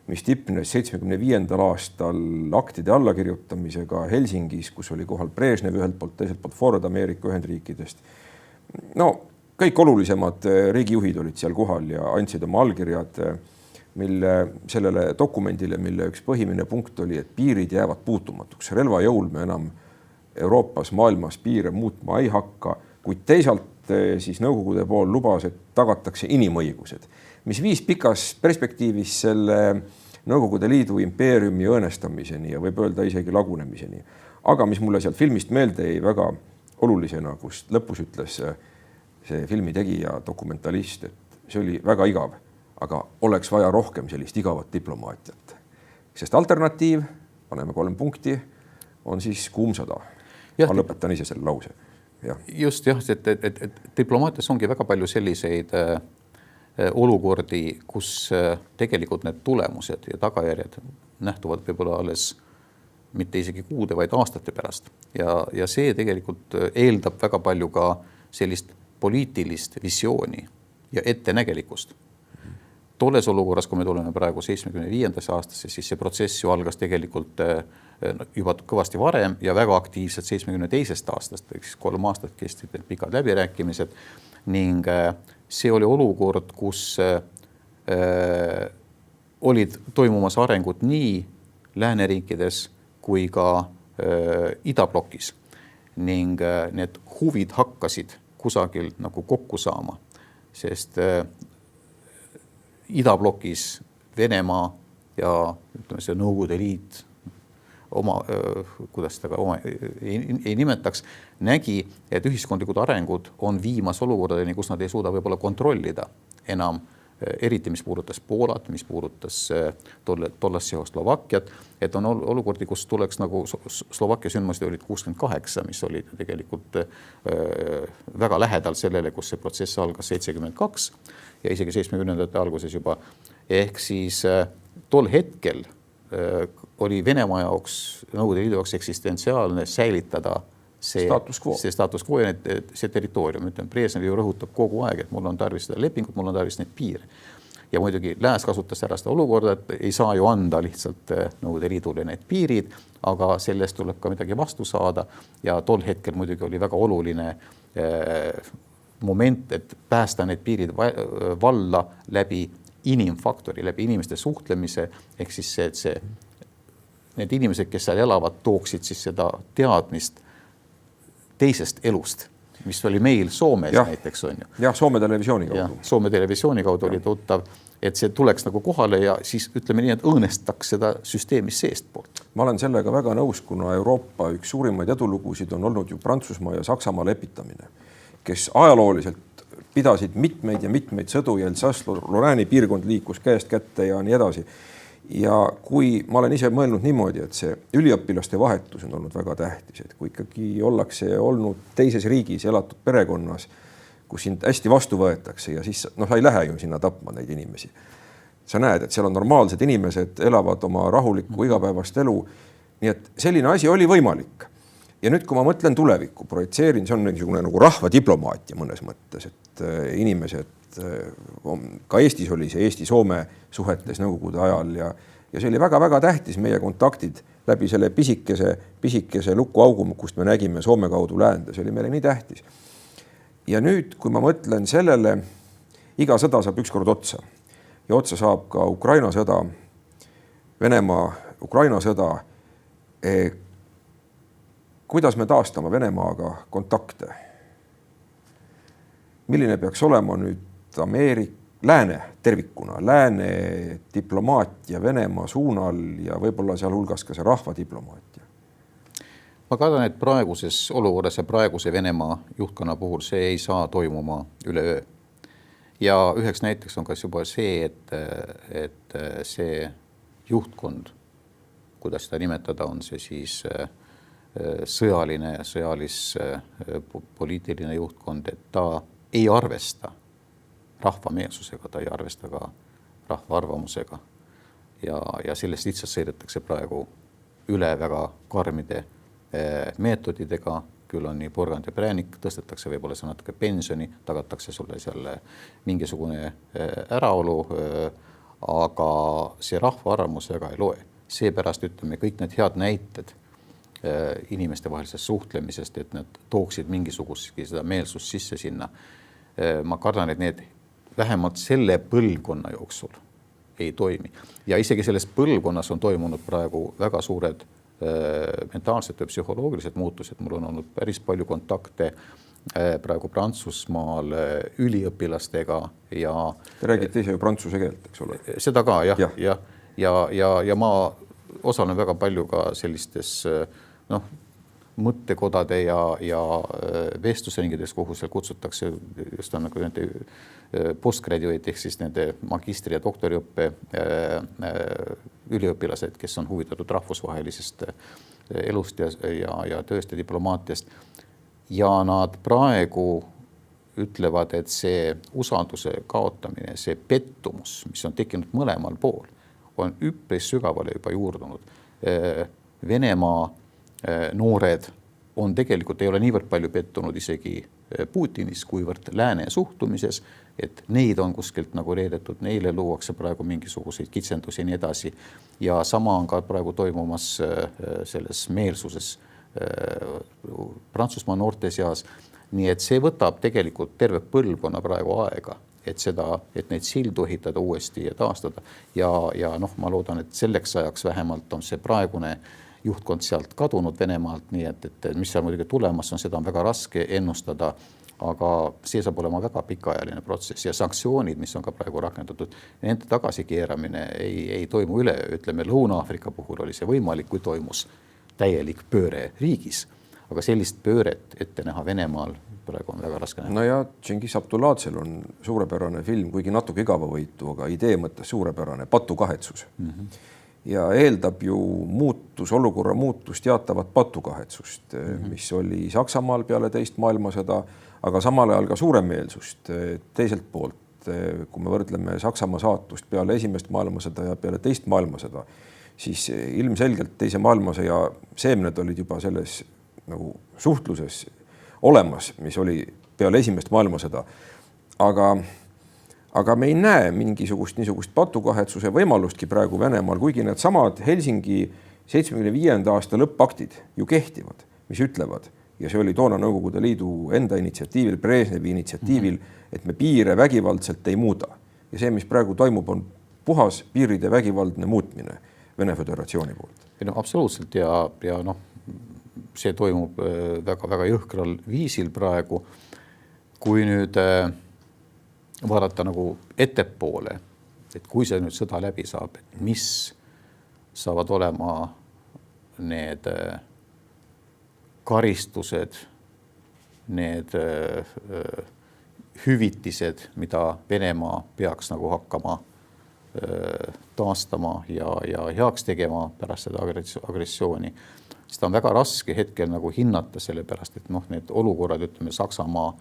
mis tipnes 75. aastal aktide allakirjutamisega Helsingis, kus oli kohal Brežnev ühelt poolt, teiselt poolt Ford Ameerika Ühendriikidest. Kõik olulisemad riigijuhid olid seal kohal ja andsid oma allkirjad sellele dokumendile, mille üks põhimine punkt oli, et piirid jäävad puutumatuks. Relvajõul me enam Euroopas, maailmas piire muutma ei hakka, kuid teisalt siis Nõukogude pool lubas, et tagatakse inimõigused, mis viis pikas perspektiivis selle Nõukogude Liidu impeeriumi õõnestamiseni ja võib öelda isegi lagunemiseni. Aga mis mulle sealt filmist meelde jäi väga olulisena, kus lõpus ütles see filmi tegija dokumentalist, et see oli väga igav, aga oleks vaja rohkem sellist igavat diplomaatiat. Sest alternatiiv, paneme 3 punkti, on siis kuumsõda. Ma lõpetan ise selle lause. Ja. Just jah, et diplomaatias ongi väga palju selliseid olukordi, kus tegelikult need tulemused ja tagajärjed nähtuvad võib-olla alles mitte isegi kuude, vaid aastate pärast. Ja see tegelikult eeldab väga palju ka sellist poliitilist visiooni ja ettenägelikust. Tolles olukorras, kui me tuleme praegu 75. aastasse, siis see protsess ju algas tegelikult juba kõvasti varem ja väga aktiivselt 72. aastast, 3 aastat kestsid need pikad läbirääkimised ning see oli olukord, kus olid toimumas arengud nii lääneriikides kui ka idablokis ning need huvid hakkasid kusagil nagu kokku saama, sest idablokis Venemaa ja ütleme see Nõukogude Liit oma, kuidas seda oma ei nimetaks, nägi, et ühiskondlikud arengud on viimas olukordadeni, kus nad ei suuda võib-olla kontrollida enam, eriti mis puudutas Poolat, mis puudutas tollast Tšehhoslovakkiat, et on olukordi, kus tuleks nagu Slovakkia sündmused olid 68, mis olid tegelikult väga lähedal sellele, kus see protsess algas 72 ja isegi 70. alguses juba. Ehk siis tol hetkel oli Venemaa jaoks, Nõukogude Liidu jaoks eksistentsiaalne säilitada see status quo ja see territoorium. Brežnev ju rõhutab kogu aeg, et mul on tarvis seda lepingut, mul on tarvis neid piire. Ja muidugi lääs kasutas ära seda olukorda, et ei saa ju anda lihtsalt Nõukogude Liidule need piirid, aga sellest tuleb ka midagi vastu saada ja tol hetkel muidugi oli väga oluline moment, et päästa need piirid valla läbi inimfaktori, läbi inimeste suhtlemise, ehk siis see, et need inimesed, kes seal elavad, tooksid siis seda teadmist teisest elust, mis oli meil Soomes näiteks on ju. Jah, Soome televisiooni kaudu. Soome televisiooni kaudu oli tuttav, et see tuleks nagu kohale ja siis ütleme nii, et õõnestaks seda süsteemis seest poolt. Ma olen sellega väga nõus, kuna Euroopa üks suurimaid edulugusid on olnud ju Prantsusmaa ja Saksamaa lepitamine, kes ajalooliselt pidasid mitmeid ja mitmeid sõdu ja Alsace-Lorraine'i piirkond liikus käest kätte ja nii edasi. Ja kui ma olen ise mõelnud niimoodi, et see üliõpilaste vahetus on olnud väga tähtis, et kui ikkagi ollakse olnud teises riigis elatud perekonnas, kus sind hästi vastu võetakse ja siis sa ei lähe ju sinna tapma neid inimesi. Sa näed, et seal on normaalsed inimesed, elavad oma rahulikku igapäevast elu. Nii et selline asi oli võimalik. ja nüüd, kui ma mõtlen tulevikku, projitseerin, see on niisugune nagu rahvadiplomaatia mõnes mõttes, et inimesed, ka Eestis oli see Eesti-Soome suhetes nõukogude ajal ja see oli väga-väga tähtis meie kontaktid läbi selle pisikese lukuaugu, kust me nägime Soome kaudu läände, see oli meile nii tähtis. Ja nüüd, kui ma mõtlen sellele, iga sõda saab ükskord otsa ja otsa saab ka Ukraina sõda, Venemaa-Ukraina sõda. Kuidas me taastame Venemaaga kontakte? Milline peaks olema nüüd lääne tervikuna, lääne diplomaatia Venemaa suunal ja võib-olla seal hulgas ka see rahvadiplomaatia? Ma kardan, et praeguses olukorras ja praeguse Venemaa juhtkonna puhul see ei saa toimuma üleöö. Ja üheks näiteks on kas juba see, et see juhtkond, kuidas seda nimetada, on see siis poliitiline juhtkond, et ta ei arvesta rahvameelsusega, ta ei arvesta ka rahva arvamusega ja sellest lihtsalt sõidetakse praegu üle väga karmide meetodidega, küll on nii porgand ja präänik, tõstetakse võib-olla see natuke pensioni, tagatakse sulle seal mingisugune äraolu, aga see rahva arvamus väga ei loe. Seepärast ütleme kõik need head näited inimeste vahelisest suhtlemisest, et nad tooksid mingisugustki seda meelsust sisse sinna. Ma kardan, et need vähemalt selle põlvkonna jooksul ei toimi. Ja isegi selles põlvkonnas on toimunud praegu väga suured mentaalsed ja psühholoogilised muutused. Mul on olnud päris palju kontakte praegu Prantsusmaal üliõpilastega ja te räägite ise ju prantsuse keelt, eks ole? Seda ka, jah. Ja ma osalen väga palju ka sellistes mõttekodade ja vestlusringides, kuhu seal kutsutakse just on nagu nende postgraduate ehk siis nende magistri- ja doktoriõppe üliõpilased, kes on huvitatud rahvusvahelisest elust ja tööst ja diplomaatiast. Ja nad praegu ütlevad, et see usalduse kaotamine, see pettumus, mis on tekkinud mõlemal pool, on üpris sügavale juba juurdunud. Venemaa noored on tegelikult, ei ole niivõrd palju pettunud isegi Putinis, kuivõrd lääne suhtumises, et neid on kuskilt nagu reedetud, neile luuakse praegu mingisuguseid kitsendusi ja nii edasi. Ja sama on ka praegu toimumas selles meelsuses Prantsusmaa noorte seas. Nii et see võtab tegelikult terve põlvkonna praegu aega, et neid sildu ehitada uuesti ja taastada. Ja ma loodan, et selleks ajaks vähemalt on see praegune juhtkond sealt kadunud Venemaalt, nii et mis seal muidugi tulemas on, seda on väga raske ennustada, aga see saab olema väga pikaajaline protsess ja sanktsioonid, mis on ka praegu rakendatud, nende tagasikeeramine ei toimu üle. Ütleme, Lõuna-Aafrika puhul oli see võimalik, kui toimus täielik pööre riigis, aga sellist pööret ette näha Venemaal praegu on väga raske näha. No ja Cengiz Abdullatsel on suurepärane film, kuigi natuke igavavõitu, aga idee mõttes suurepärane, patukahetsus. Ja eeldab ju olukorra muutust teatavat patukahetsust, mis oli Saksamaal peale teist maailmasõda, aga samal ajal ka suuremeelsust teiselt poolt, kui me võrdleme Saksamaa saatust peale esimest maailmasõda ja peale teist maailmasõda, siis ilmselgelt teise maailmasõja seemned olid juba selles nagu suhtluses olemas, mis oli peale esimest maailmasõda. Aga me ei näe mingisugust niisugust patukahetsuse võimalustki praegu Venemaal, kuigi need samad Helsingi 75. aasta lõppaktid ju kehtivad, mis ütlevad, ja see oli toona Nõukogude Liidu enda initsiatiivil, Brežnevi initsiatiivil, et me piire vägivaldselt ei muuda. Ja see, mis praegu toimub, on puhas piiride vägivaldne muutmine Vene Föderatsiooni poolt. No, absoluutselt ja see toimub väga jõhkral viisil praegu. Kui nüüd vaadata nagu ettepoole, et kui see nüüd sõda läbi saab, et mis saavad olema need karistused, need hüvitised, mida Venemaa peaks nagu hakkama taastama ja heaks tegema pärast seda agressiooni. Seda on väga raske hetkel nagu hinnata selle pärast, et need olukorrad, ütleme Saksamaa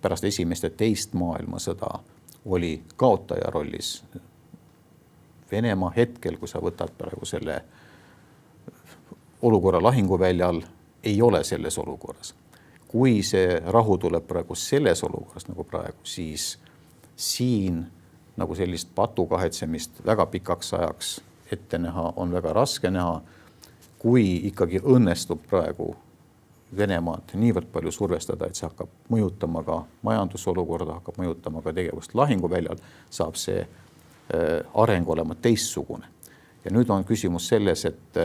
pärast esimest ja teist maailmasõda oli kaotaja rollis. Venemaa hetkel, kui sa võtad praegu selle olukorra lahinguväljal, ei ole selles olukorras. Kui see rahu tuleb praegu selles olukorras nagu praegu, siis siin nagu sellist patu kahetsemist väga pikaks ajaks ette näha on väga raske näha. Kui ikkagi õnnestub praegu Venemaad niivõrd palju survestada, et see hakkab mõjutama ka majandusolukorda, hakkab mõjutama ka tegevust lahinguväljal, saab see areng olema teistsugune. Ja nüüd on küsimus selles, et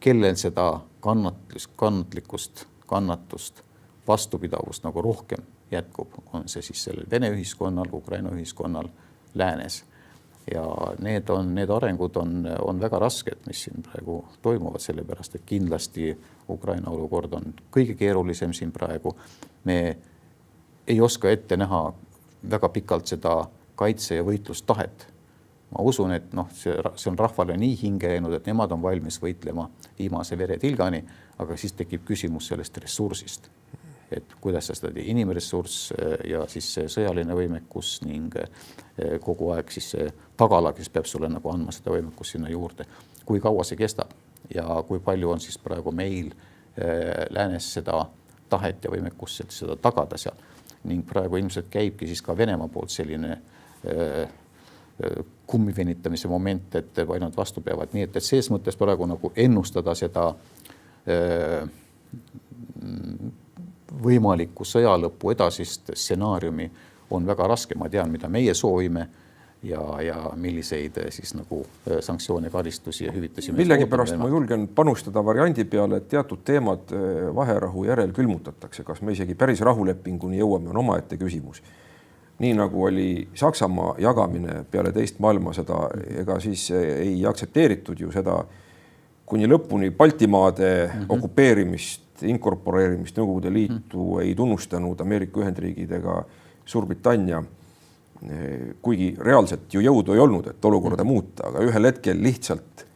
kellel seda kannatlikkust, kannatust, vastupidavust nagu rohkem jätkub, on see siis sellel Vene ühiskonnal, Ukraina ühiskonnal, läänes. Ja need arengud on väga rasked, mis siin praegu toimuvad, sellepärast, et kindlasti Ukraina olukord on kõige keerulisem siin praegu. Me ei oska ette näha väga pikalt seda kaitse- ja võitlustahet. Ma usun, et see on rahvale nii hinge jäänud, et nemad on valmis võitlema viimase veretilgani, aga siis tekib küsimus sellest ressursist. Et kuidas seda inimressurss ja siis see sõjaline võimekus ning kogu aeg siis see tagala, kes peab sulle nagu andma seda võimekus sinna juurde. Kui kaua see kestab ja kui palju on siis praegu meil läänes seda tahet ja võimekust seda tagada seal. Ning praegu ilmselt käibki siis ka Venemaa poolt selline kummivenitamise moment, et ainult vastu peavad. Nii et sees mõttes praegu nagu ennustada seda võimalikku sõjalõpu edasist stsenaariumi on väga raske. Ma tean, mida meie soovime ja milliseid siis nagu sanktsioone, karistusi ja hüvitisi. Millegipärast ma julgen panustada variandi peale, et teatud teemad vaherahu järel külmutatakse. Kas me isegi päris rahulepinguni jõuame, on omaette küsimus. Nii nagu oli Saksamaa jagamine peale teist maailmasõda, ega siis ei aktsepteeritud ju seda kuni lõpuni Baltimaade okupeerimist, inkorporeerimist Nõukogude Liitu ei tunnustanud Ameerika Ühendriigid ega Suurbritannia, kuigi reaalselt ju jõudu ei olnud, et olukorda muuta, aga ühel hetkel lihtsalt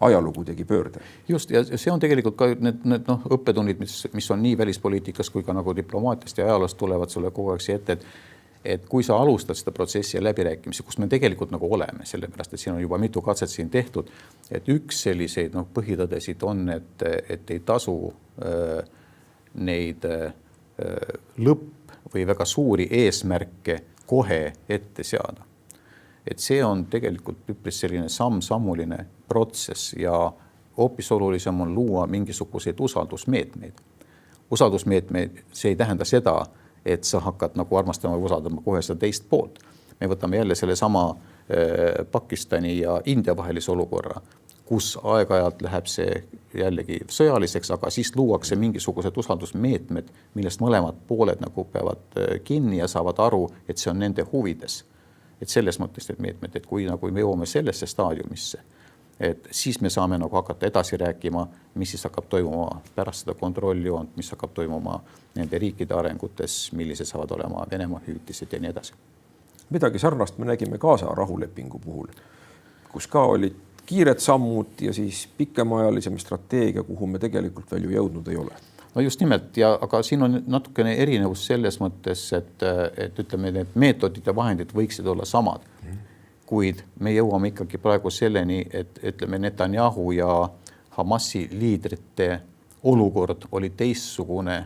ajalugu tegi pöörde. Just, ja see on tegelikult ka need õppetunnid, mis on nii välispoliitikas kui ka nagu diplomaatiast ja ajaloost tulevad sulle kogu aeg ette, et kui sa alustad seda protsessi ja läbirääkimisi, kus me tegelikult nagu oleme, sellepärast, et siin on juba mitu katset siin tehtud, et üks selliseid põhitõdesid on, et ei tasu neid lõpp või väga suuri eesmärke kohe ette seada. Et see on tegelikult üpris selline sammuline protsess ja hoopis olulisem on luua mingisuguseid usaldusmeetmeid. Usaldusmeetmeid, see ei tähenda seda, et sa hakkad nagu armastama või usaldama kohe seda teist poolt. Me võtame jälle selle sama Pakistani ja India vahelise olukorra, kus aeg-ajalt läheb see jällegi sõjaliseks, aga siis luuakse mingisugused usaldusmeetmed, millest mõlemad pooled nagu peavad kinni ja saavad aru, et see on nende huvides. Et selles mõttes need meetmed, et kui nagu me jõuame sellesse staadiumisse, et siis me saame nagu hakata edasi rääkima, mis siis hakkab toimuma pärast seda kontrolljoont, mis hakkab toimuma nende riikide arengutes, millised saavad olema Venemaa hüvitised ja nii edasi. Midagi sarnast me nägime Gaza rahulepingu puhul, kus ka olid kiired sammud ja siis pikemaajalisem strateegia, kuhu me tegelikult veel ju jõudnud ei ole. No just nimelt, aga siin on natukene erinevus selles mõttes, et ütleme, need meetodid ja vahendid võiksid olla samad. Kuid me jõuame ikkagi praegu selleni, et ütleme Netanyahu ja Hamasi liidrite olukord oli teistsugune,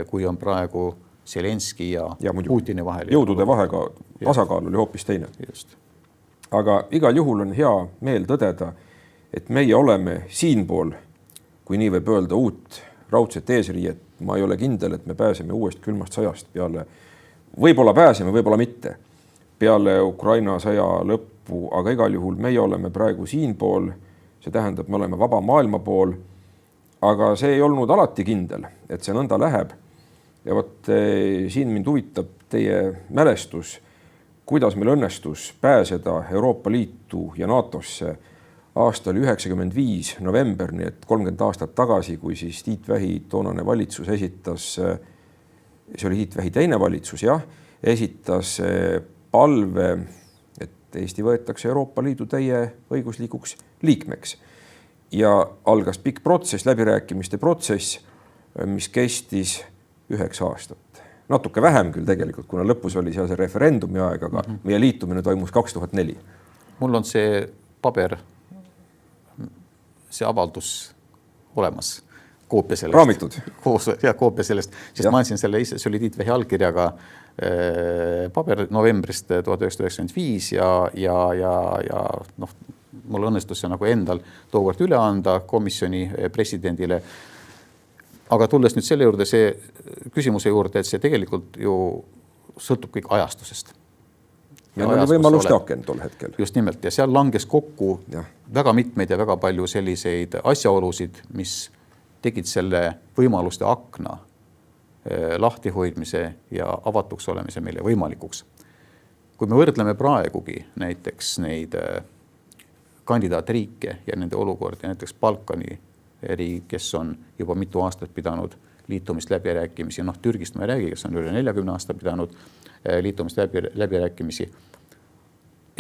kui on praegu Zelenski ja Putini vahel. Jõudude vahega tasakaal oli hoopis teine. Just. Aga igal juhul on hea meel tõdeda, et meie oleme siinpool, kui nii võib öelda, uut raudset eesriiet. Ma ei ole kindel, et me pääseme uuest külmast sõjast peale. Võib-olla pääseme, võib-olla mitte. Peale Ukraina sõja lõppu, aga igal juhul meie oleme praegu siinpool, see tähendab, me oleme vaba maailma pool, aga see ei olnud alati kindel, et see nõnda läheb. Ja võt, siin mind huvitab teie mälestus, kuidas meil õnnestus pääseda Euroopa Liitu ja NATOsse aastal 95 november, nii et 30 aastat tagasi, kui siis Tiit Vähi toonane valitsus esitas, see oli Tiit Vähi teine valitsus, esitas palve, et Eesti võetakse Euroopa Liidu täie õiguslikuks liikmeks. Ja algas pikk protsess, läbirääkimiste protsess, mis kestis 9 aastat. Natuke vähem küll tegelikult, kuna lõpus oli seal see referendumi aeg, aga meie liitumine toimus 2004. Mul on see paber, see avaldus olemas koopia sellest. Raamitud. Koopia sellest, sest ma andsin selle ise, see oli Tiit Vähi allkirjaga paber novembrist 1995 ja noh, mul õnnestus see nagu endal tookord üle anda komisjoni presidendile. Aga tulles nüüd selle juurde, see küsimuse juurde, et see tegelikult ju sõltub kõik ajastusest. Ja oli võimaluste aken tol hetkel. Just nimelt, ja seal langes kokku väga mitmeid ja väga palju selliseid asjaolusid, mis tegid selle võimaluste akna lahtihoidmise ja avatuks olemise meile võimalikuks. Kui me võrdleme praegugi näiteks neid kandidaatriike ja nende olukordi, näiteks Balkani riik, kes on juba mitu aastat pidanud liitumist läbirääkimisi, noh Türgist ma ei räägi, kes on üle 40 aasta pidanud liitumist läbirääkimisi.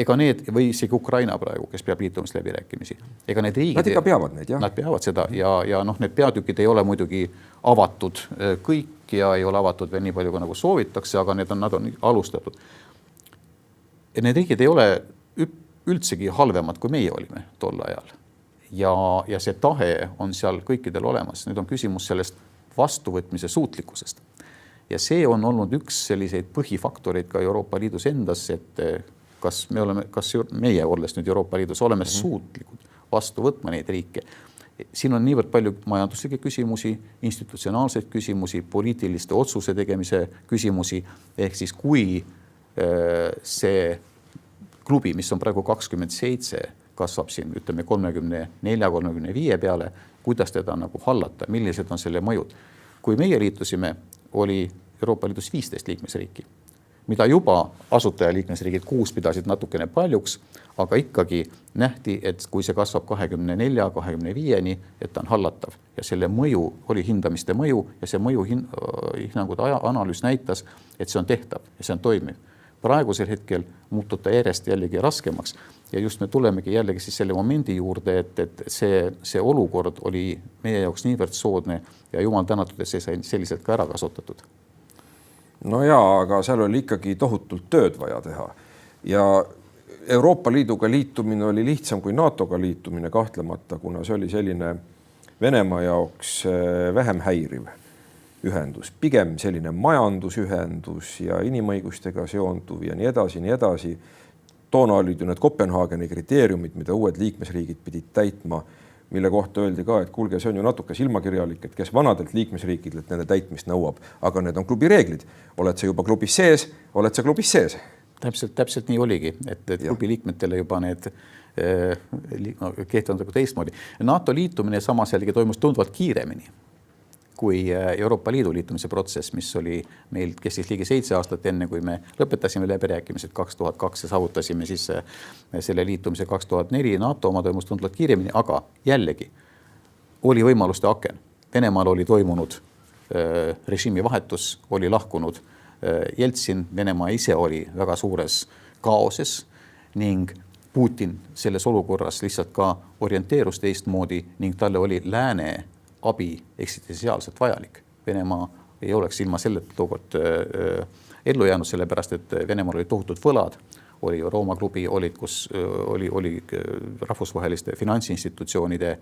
Ega need, või isegi Ukraina praegu, kes peab liitumist läbirääkimisi. Ega need riigid, nad ikka peavad neid, jah? Nad peavad seda ja noh, need peatükid ei ole muidugi avatud kõik ja ei ole avatud veel nii palju, kui nagu soovitakse, aga nad on alustatud. Ja need riigid ei ole üldsegi halvemad, kui meie olime tol ajal. Ja see tahe on seal kõikidel olemas. Nüüd on küsimus sellest vastuvõtmise suutlikkusest. Ja see on olnud üks selliseid põhifaktoreid ka Euroopa Liidus endas, et kas meie olles nüüd Euroopa Liidus oleme suutlikud vastu võtma neid riike. Siin on niivõrd palju majanduslikke küsimusi, institutsionaalseid küsimusi, poliitiliste otsuse tegemise küsimusi, ehk siis kui see klubi, mis on praegu 27, kasvab siin, ütleme 34-35 peale, kuidas teda nagu hallata, millised on selle mõjud. Kui meie liitusime, oli Euroopa Liidus 15 liikmesriiki, mida juba asutaja liikmesriigid 6 pidasid natukene paljuks, aga ikkagi nähti, et kui see kasvab 24-25-ni, et ta on hallatav. Ja selle mõju oli hindamiste mõju ja see mõju hinnangud analüüs näitas, et see on tehtav ja see on toimiv. Praegusel hetkel muutub ta järjest jällegi raskemaks ja just me tulemegi jällegi siis selle momendi juurde, et see olukord oli meie jaoks niivõrd soodne ja jumal tänatud, et see sai selliselt ka ära kasutatud. No jaa, aga seal oli ikkagi tohutult tööd vaja teha ja Euroopa Liiduga liitumine oli lihtsam kui NATOga liitumine kahtlemata, kuna see oli selline Venemaa jaoks vähem häiriv ühendus, pigem selline majandusühendus ja inimõigustega seonduv ja nii edasi. Toona olid ju need Kopenhaageni kriteeriumid, mida uued liikmesriigid pidid täitma, mille kohta öeldi ka, et kuulge, see on ju natuke silmakirjalik, et kes vanadelt liikmesriikidelt nende täitmist nõuab, aga need on klubi reeglid. Oled sa juba klubis sees, oled sa klubis sees. Täpselt nii oligi, et klubi liikmetele juba need kehtivad teistmoodi. NATO liitumine samas jällegi toimus tundvalt kiiremini kui Euroopa Liidu liitumise protsess, mis oli meil kestis ligi 7 aastat enne, kui me lõpetasime läbirääkimised 2002 ja saavutasime siis selle liitumise 2004. NATO oma toimus tundvalt kiiremini, aga jällegi oli võimaluste aken. Venemaal oli toimunud režiimi vahetus, oli lahkunud Jeltsin, Venemaa ise oli väga suures kaoses ning Putin selles olukorras lihtsalt ka orienteerus teistmoodi ning talle oli lääne abi eksistentsiaalselt vajalik. Venemaa ei oleks ilma sellelt tookord ellu jäänud, sellepärast, et Venemaal oli tohutud võlad, oli Rooma klubi, kus oli rahvusvaheliste finantsinstitutsioonide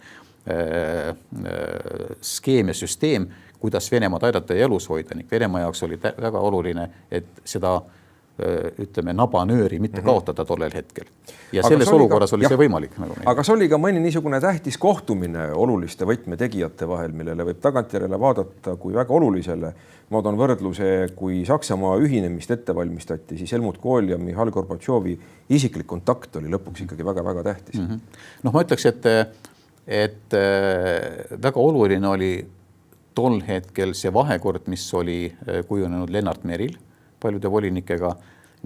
skeem ja süsteem, kuidas Venemaad aidata ja elus hoida. Ning Venemaa jaoks oli väga oluline, et seda ütleme nabanööri mitte kaotada tollel hetkel. Ja aga selles olukorras oli see võimalik. Aga see oli ka mõni niisugune tähtis kohtumine oluliste võtmetegijate vahel, millele võib tagantjärele vaadata kui väga olulisele. Ma toon võrdluse, kui Saksamaa ühinemist ette valmistati, siis Helmut Kohl ja Mihhail Gorbatšovi isiklik kontakt oli lõpuks ikkagi väga-väga tähtis. Noh, ma ütleks, et väga oluline oli tol hetkel see vahekord, mis oli kujunenud Lennart Meril paljude volinikega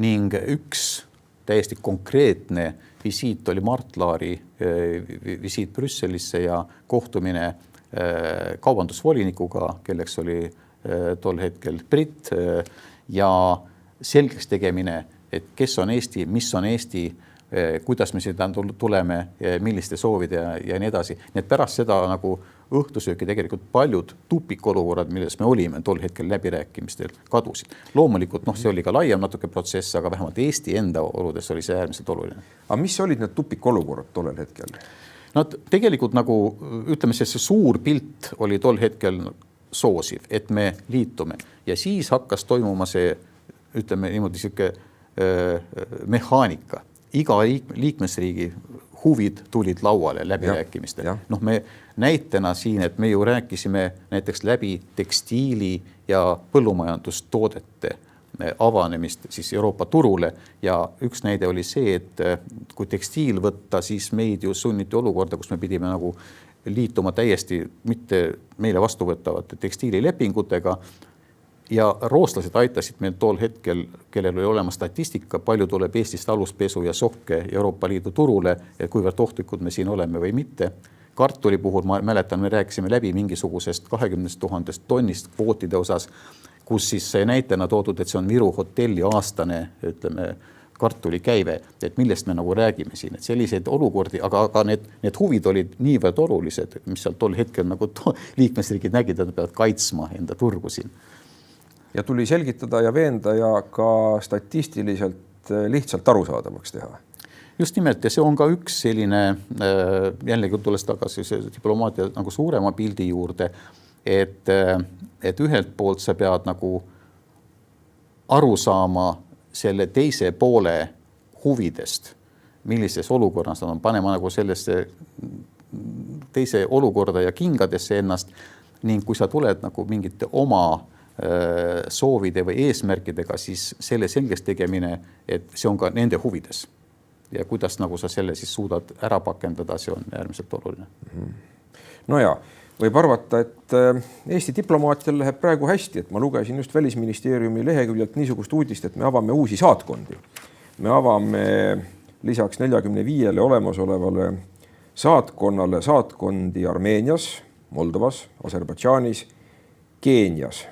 ning üks täiesti konkreetne visiit oli Mart Laari visiit Brüsselisse ja kohtumine kaubandusvolinikuga, kelleks oli tol hetkel Brit ja selgeks tegemine, et kes on Eesti, mis on Eesti, kuidas me seda tuleme, milliste soovide ja nii edasi. Nii et pärast seda nagu õhtusööki tegelikult paljud tupikolukorrad, milles me olime tol hetkel läbirääkimistel, kadusid. Loomulikult, see oli ka laiem natuke protsess, aga vähemalt Eesti enda oludes oli see äärmiselt oluline. Aga mis olid need tupikolukorrad tollel hetkel? No tegelikult nagu ütleme, see suur pilt oli tol hetkel soosiv, et me liitume ja siis hakkas toimuma see, ütleme niimoodi siuke mehaanika. Iga liikmesriigi huvid tulid lauale läbirääkimistel. Noh, me näitena siin, et me ju rääkisime näiteks läbi tekstiili ja põllumajandustoodete avanemist siis Euroopa turule ja üks näide oli see, et kui tekstiil võtta, siis meid ju sunniti olukorda, kus me pidime nagu liituma täiesti mitte meile vastuvõttavate tekstiililepingutega ja rootslased aitasid meil tol hetkel, kellel oli olemas statistika, palju tuleb Eestist aluspesu ja sokke Euroopa Liidu turule, et kuivõrd ohtlikud me siin oleme või mitte. Kartuli puhul ma mäletan, me rääkisime läbi mingisugusest 20 000 tonnist kvootide osas, kus siis see näitena toodud, et see on Viru hotelli aastane, ütleme, kartuli käive, et millest me nagu räägime siin, et selliseid olukordi, aga need huvid olid niivõrd olulised, mis seal tol hetkel nagu liikmesriigid nägid, et nad peavad kaitsma enda turgu siin. Ja tuli selgitada ja veenda ja ka statistiliselt lihtsalt arusaadavaks teha. Just nimelt, ja see on ka üks selline, jällegi tulles tagasi see diplomaatia nagu suurema pildi juurde, et ühelt poolt sa pead nagu aru saama selle teise poole huvidest, millises olukorras nad on, panema nagu sellesse teise olukorda ja kingadesse ennast ning kui sa tuled nagu mingite oma soovide või eesmärkidega, siis selle selgeks tegemine, et see on ka nende huvides. Ja kuidas nagu sa selle siis suudad ära pakendada, see on äärmiselt oluline. No ja, võib arvata, et Eesti diplomaatial läheb praegu hästi, et ma lugesin just Välisministeeriumi leheküljelt niisugust uudist, et me avame uusi saatkondi. Me avame lisaks 45 olemasolevale saatkonnale saatkondi Armeenias, Moldovas, Aserbaidžaanis, Keenias.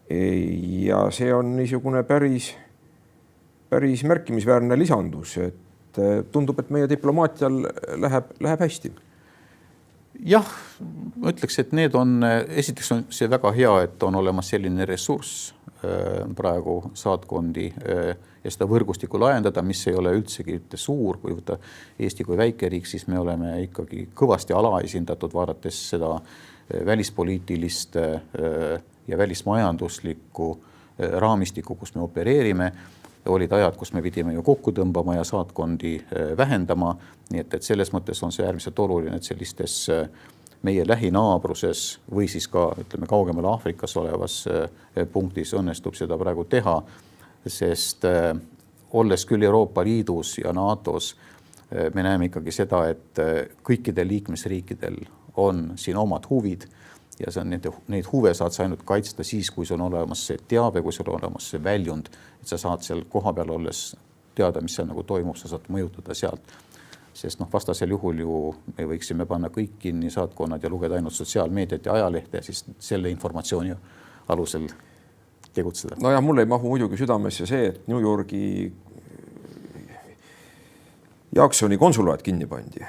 Ja see on niisugune päris märkimisväärne lisandus, et tundub, et meie diplomaatial läheb hästi. Jah, ma ütleks, et need on, esiteks on see väga hea, et on olemas selline ressurss praegu saatkondi ja seda võrgustikku laiendada, mis ei ole üldsegi suur, kui võtta Eesti kui väikeriik, siis me oleme ikkagi kõvasti alaesindatud, vaadates seda välispoliitilist ja välismajanduslikku raamistikku, kus me opereerime. Olid ajad, kus me pidime ju kokku tõmbama ja saatkondi vähendama, nii et selles mõttes on see äärmiselt oluline, et sellistes meie lähinaabruses või siis ka ütleme kaugemal Aafrikas olevas punktis õnnestub seda praegu teha, sest olles küll Euroopa Liidus ja NATOs, me näeme ikkagi seda, et kõikidel liikmesriikidel on siin omad huvid ja neid huve saad sa ainult kaitsta siis, kui sul on olemas see teave, kui sul on olemas see väljund, et sa saad seal koha peal olles teada, mis seal nagu toimub, sa saad mõjutada sealt. Sest vastasel juhul ju me võiksime panna kõik kinni saatkonnad ja lugeda ainult sotsiaalmeediat ja ajalehte ja siis selle informatsiooni alusel tegutseda. No ja mulle ei mahu muidugi südamesse see, et New Yorgi Jacksoni konsulaat kinni pandi.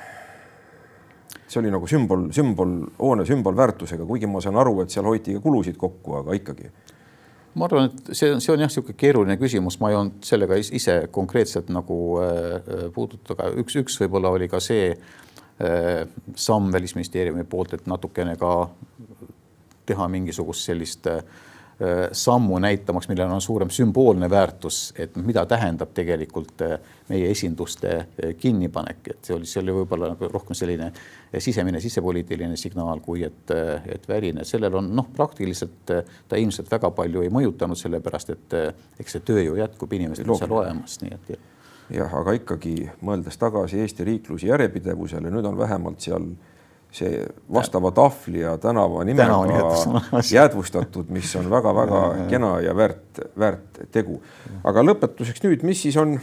See oli nagu hoone sümbolväärtusega, kuigi ma saan aru, et seal hoiti ka kulusid kokku, aga ikkagi. Ma arvan, et see on jah siuke keeruline küsimus, ma ei olnud sellega ise konkreetselt nagu puudutada. Üks võib-olla oli ka see samm Välisministeeriumi poolt, et natukene ka teha mingisugust sellist sammu näitamaks, millel on suurem sümboolne väärtus, et mida tähendab tegelikult meie esinduste kinnipanek, et see oli võib-olla rohkem selline sisepoliitiline signaal, kui et väline. Sellel on praktiliselt ta ilmselt väga palju ei mõjutanud, sellepärast, et eks see töö ju jätkub inimestel seal olemas. Nii et jah, aga ikkagi mõeldes tagasi Eesti riikluse järjepidevusele, nüüd on vähemalt seal see vastava tahvli ja tänava nimega jäädvustatud, mis on väga-väga kena ja väärt tegu. Aga lõpetuseks nüüd, mis siis on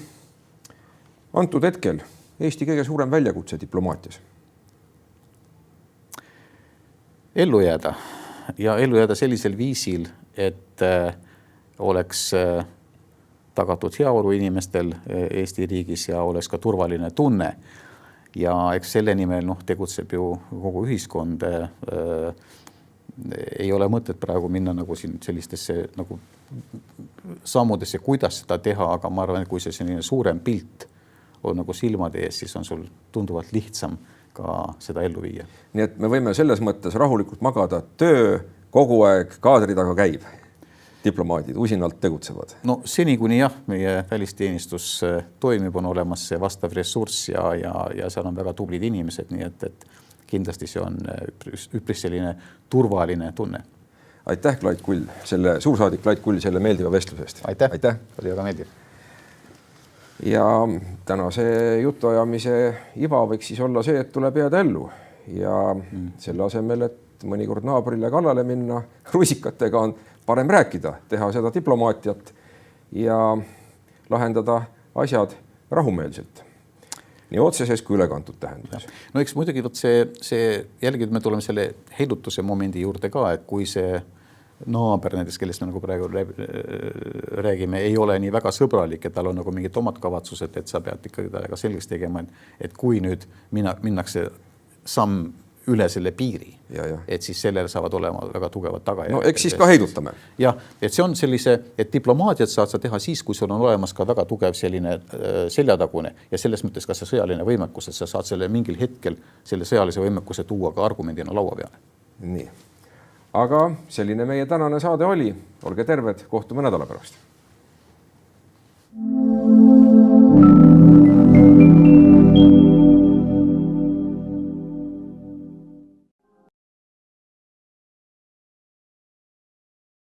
antud hetkel Eesti kõige suurem väljakutse diplomaatias? Ellu jääda ja ellu jääda sellisel viisil, et oleks tagatud heaolu inimestel Eesti riigis ja oleks ka turvaline tunne. Ja eks selle nimel tegutseb ju kogu ühiskond. Ei ole mõtet praegu minna nagu sellistesse nagu sammudesse, kuidas seda teha, aga ma arvan, et kui see selline suurem pilt on nagu silmade ees, siis on sul tunduvalt lihtsam ka seda ellu viia. Nii et me võime selles mõttes rahulikult magada, töö kogu aeg kaadri taga käib. Diplomaadid usinalt tegutsevad. No seni kuni jah, meie välisteenistus toimib, on olemas see vastav ressurss ja seal on väga tublid inimesed, nii et kindlasti see on üpris selline turvaline tunne. Aitäh, Klaid Kull, suursaadik Klaid Kull selle meeldiva vestlusest. Aitäh. Oli väga meeldiv. Ja tänase jutuajamise iva võiks siis olla see, et tuleb jääda ellu ja selle asemel, et mõnikord naabrile kallale minna rusikatega, on parem rääkida, teha seda diplomaatiat ja lahendada asjad rahumeelselt. Nii otseses kui ülekantud tähenduses. No eks muidugi see jällegi me tuleme selle heidutuse momendi juurde ka, et kui see naaber näiteks, kellest me nagu praegu räägime, ei ole nii väga sõbralik, et tal on nagu mingid omad kavatsused, et sa pead ikkagi talega selgeks tegema, et kui nüüd minnakse samm üle selle piiri, et siis sellele saavad olema väga tugevad tagajärjed. No eks siis ka heidutame. Jah, et see on sellise, et diplomaatiat saad sa teha siis, kui sul on olemas ka väga tugev selline seljatagune ja selles mõttes ka see sõjaline võimekus, et sa saad selle mingil hetkel selle sõjalise võimekuse tuua ka argumendina laua peale. Nii. Aga selline meie tänane saade oli. Olge terved, kohtume nädala pärast.